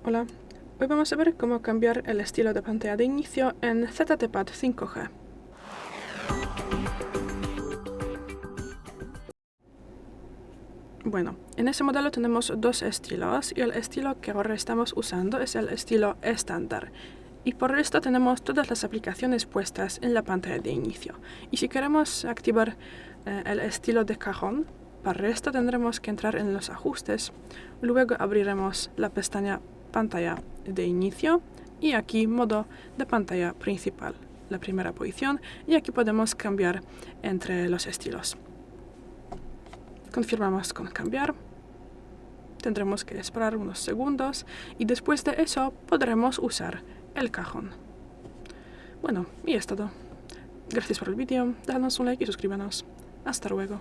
Hola, hoy vamos a ver cómo cambiar el estilo de pantalla de inicio en ZTE PAD 5G. Bueno, en ese modelo tenemos dos estilos y el estilo que ahora estamos usando es el estilo estándar. Y por esto tenemos todas las aplicaciones puestas en la pantalla de inicio. Y si queremos activar el estilo de cajón, para esto tendremos que entrar en los ajustes, luego abriremos la pestaña pantalla de inicio y aquí modo de pantalla principal, la primera posición, y aquí podemos cambiar entre los estilos. Confirmamos con cambiar, tendremos que esperar unos segundos y después de eso podremos usar el cajón. Bueno, y es todo. Gracias por el vídeo, déjanos un like y suscríbanos. Hasta luego.